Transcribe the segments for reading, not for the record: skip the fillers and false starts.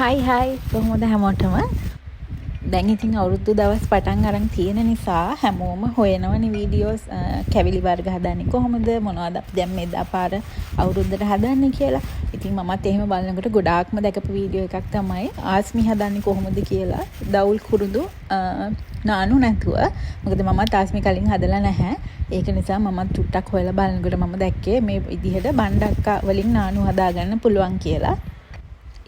හයි කොහොමද හැමෝටම දැන් ඉතින් අවුරුදු දවස් පටන් අරන් තියෙන නිසා හැමෝම හොයනවනේ වීඩියෝස් කැවිලි වර්ග හදන්නේ කොහොමද මොනවද අපි දැන් මේ දාපාර අවුරුද්දට හදන්නේ කියලා. ඉතින් මමත් එහෙම බලනකොට ගොඩාක්ම දැකපු වීඩියෝ එකක් තමයි ආස්මි හදන්නේ කොහොමද කියලා. දවුල් කුරුඳු නානු නැතුව. මොකද මමත් ආස්මි කලින් හදලා නැහැ. ඒක නිසා මමත් චුට්ටක් හොයලා බලනකොට මම දැක්කේ මේ විදිහට බණ්ඩක්කා වලින් නානු හදාගන්න පුළුවන් කියලා.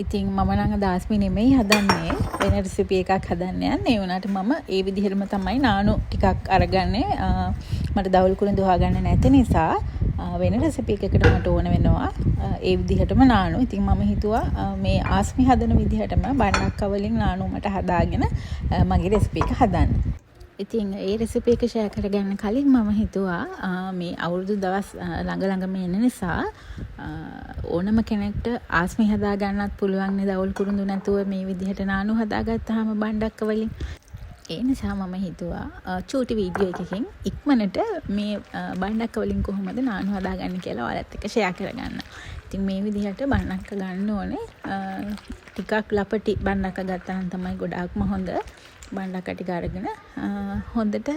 ඉතින් මම නම් දාස්මි නෙමෙයි හදන්නේ වෙන රෙසිපි එකක් හදන්න යන්නේ. ඒ වුණාට මම ඒ විදිහටම තමයි නානු ටිකක් අරගන්නේ. මට දවල් කුරුඳු හොයාගන්න නැති නිසා වෙන රෙසිපි එකකට මට ඕන වෙනවා ඒ විදිහටම නානු. ඉතින් මම හිතුවා මේ ආස්මි හදන විදිහටම බණ්ඩක්කා වලින් නානු මට හදාගෙන මගේ රෙසිපි එක හදන්න. ඉතින් ඒ රෙසිපි එක ෂෙයා කරගන්න කලින් මම හිතුවා මේ අවුරුදු දවස් ළඟම එන නිසා ඕනම කෙනෙක්ට ආස්මි හදා ගන්නත් පුළුවන් නේ දවල් කුරුඳු නැතුව මේ විදිහට නානු හදාගත්තාම බණ්ඩක්ක වලින්. ඒ නිසා මම හිතුවා චූටි වීඩියෝ එකකින් ඉක්මනට මේ බණ්ඩක්ක වලින් කොහොමද නානු හදාගන්නේ කියලා ඔයාලත් එක්ක ෂෙයා කරගන්න. ඉතින් මේ විදිහට බණ්ඩක්ක ගන්න ඕනේ. ටිකක් ලපටි බණ්ඩක්ක ගත්තා නම් තමයි ගොඩාක්ම හොඳ. බණ්ඩක්ක ටික අරගෙන හොඳට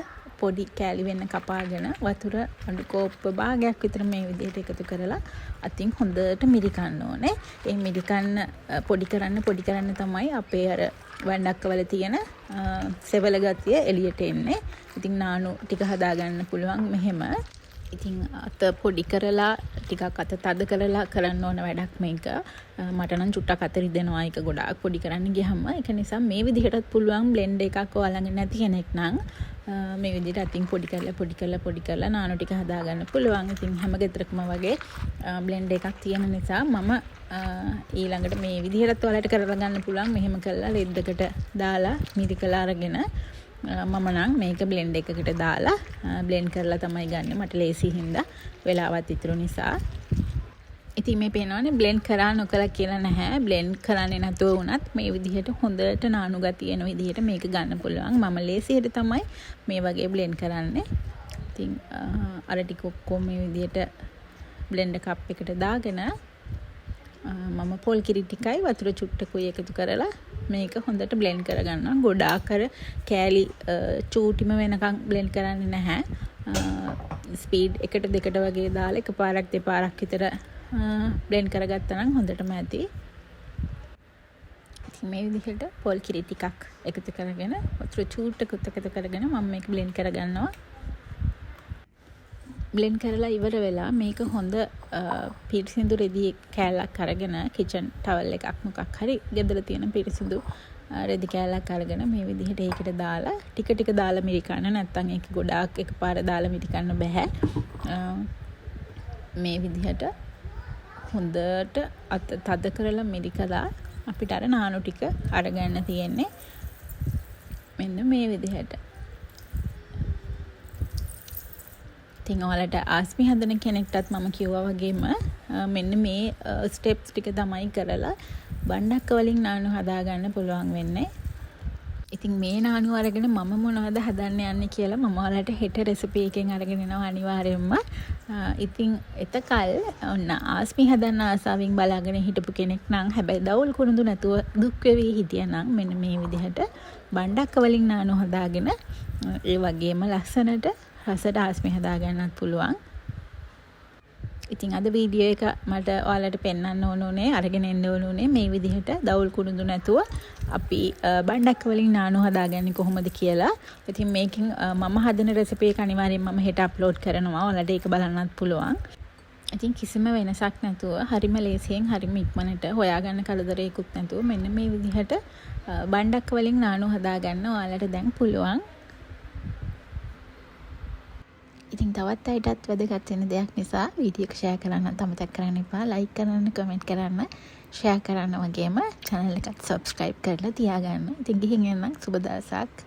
පොඩි කෑලි වෙන්න කපාගෙන වතුර අඩු කෝප්ප භාගයක් විතර මේ විදිහට එකතු කරලා අතින් හොඳට මිරිකන්න ඕනේ. ඒ මිරිකන්න පොඩි කරන්න තමයි අපේ අර බණ්ඩක්කවල තියෙන සෙවල ගතිය එළියට එන්නේ. ඉතින් නානු ටික හදාගන්න පුළුවන් මෙහෙම. ඉතින් අත පොඩි කරලා ටිකක් අත තද කරලා කරන්න ඕන වැඩක් මේක. මට නම් චුට්ටක් අත රිදෙනවා ඒක ගොඩාක් පොඩි කරන්න ගියහම. ඒක නිසා මේ විදිහටත් පුළුවන් බ්ලෙන්ඩ් එකක් ඔයාලා ළඟ නැති කෙනෙක් නම් මේ විදිහට අතින් පොඩි කරලා නානු ටික හදාගන්න පුළුවන්. ඉතින් හැම ගෙදරකම වගේ බ්ලෙන්ඩ් එකක් තියෙන නිසා මම ඊළඟට මේ විදිහටත් ඔයාලට කරලා ගන්න පුළුවන්. මෙහෙම කරලා ලෙද්දකට දාලා මිරිකලා අරගෙන මම නම් මේක බ්ලෙන්ඩ් එකකට දාලා බ්ලෙන්ඩ් කරලා තමයි ගන්න. මට ලේසි හින්දා වෙලාවත් ඉතුරු නිසා. ඉතින් මේ පේනවනේ බ්ලෙන්ඩ් කරා නොකලා කියලා නැහැ. බ්ලෙන්ඩ් කරන්නේ නැතුව වුණත් මේ විදිහට හොඳට නානු ගතිය එන විදිහට මේක ගන්න පුළුවන්. මම ලේසියට තමයි මේ වගේ බ්ලෙන්ඩ් කරන්නේ. ඉතින් අර ටික ඔක්කොම මේ විදිහට බ්ලෙන්ඩර් කප් එකට දාගෙන මම පොල් කිරි ටිකයි වතුර චුට්ටකුයි එකතු කරලා මේක හොඳට බ්ලෙන්ඩ් කරගන්නවා. ගොඩාක් අර කෑලි චූටිම වෙනකන් බ්ලෙන්ඩ් කරන්නේ නැහැ. ස්පීඩ් එකට දෙකට වගේ දාලා එකපාරක් දෙපාරක් විතර බ්ලෙන්ඩ් කරගත්තා නම් හොඳටම ඇති. ඉතින් මේ විදිහට පොල් කිරි ටිකක් එකතු කරගෙන වතුර චූට්ටකුත් එකතු කරගෙන මම මේක බ්ලෙන්ඩ් කරගන්නවා. බ්ලෙන්ඩ් කරලා ඉවර වෙලා මේක හොඳ පිරිසිදු රෙදි කෑල්ලක් අරගෙන කිචන් ටවල් එකක් මොකක් හරි ගෙදර තියෙන පිරිසිදු රෙදි කෑල්ලක් අරගෙන මේ විදිහට ඒකට දාලා ටික දාලා මිරිකන්න. නැත්නම් ඒක ගොඩාක් එකපාර දාලා මිරිකන්න බෑ. මේ විදිහට හොඳට අත තද කරලා මිරිකලා අපිට අර නානු ටික අරගන්න තියෙන්නේ. මෙන්න මේ විදිහට. ඉතින් ඔයාලට ආස්මි හදන කෙනෙක්ටත් මම කිව්වා වගේම මෙන්න මේ ස්ටෙප්ස් ටික තමයි කරලා බණ්ඩක්ක වලින් නානු හදාගන්න පුළුවන් වෙන්නේ. ඉතින් මේ නානු අරගෙන මම මොනවද හදන්න යන්නේ කියලා මම ඔයාලට හෙට රෙසිපි එකෙන් අරගෙන එනවා අනිවාර්යයෙන්ම. ඉතින් එතකල් ඔන්න ආස්මි හදන්න ආසාවෙන් බලාගෙන හිටපු කෙනෙක් නම් හැබැයි දවල් කුරුඳු නැතුව දුක් වෙවි හිටියනම් මෙන්න මේ විදිහට බණ්ඩක්ක වලින් නානු හදාගෙන ඒ වගේම ලස්සනට රසට ආස්මි හදාගන්නත් පුළුවන්. ඉතින් අද වීඩියෝ එක මට ඔයාලට පෙන්වන්න ඕනේ අරගෙන එන්න ඕනේ මේ විදිහට දවල් කුරුඳු නැතුව අපි බණ්ඩක්ක වලින් නානු හදාගන්නේ කොහොමද කියලා. ඉතින් මේකෙන් මම හදන රෙසිපි එක අනිවාර්යෙන් මම හෙට අප්ලෝඩ් කරනවා. ඔයාලට ඒක බලන්නත් පුළුවන්. ඉතින් කිසිම වෙනසක් නැතුව හරිම ලේසියෙන් හරිම ඉක්මනට හොයාගන්න කලදරයකුත් නැතුව මෙන්න මේ විදිහට බණ්ඩක්ක වලින් නානු හදාගන්න ඔයාලට දැන් පුළුවන්. ඉතින් තවත් අයටත් වැදගත් වෙන දෙයක් නිසා වීඩියෝ එක ෂෙයා කරන්න අමතක කරන්න එපා. ලයික් කරන්න, කමෙන්ට් කරන්න, ෂෙයා කරන්න වගේම channel එකත් subscribe කරලා තියාගන්න. ඉතින් ගිහින් එන්න සුබ දවසක්.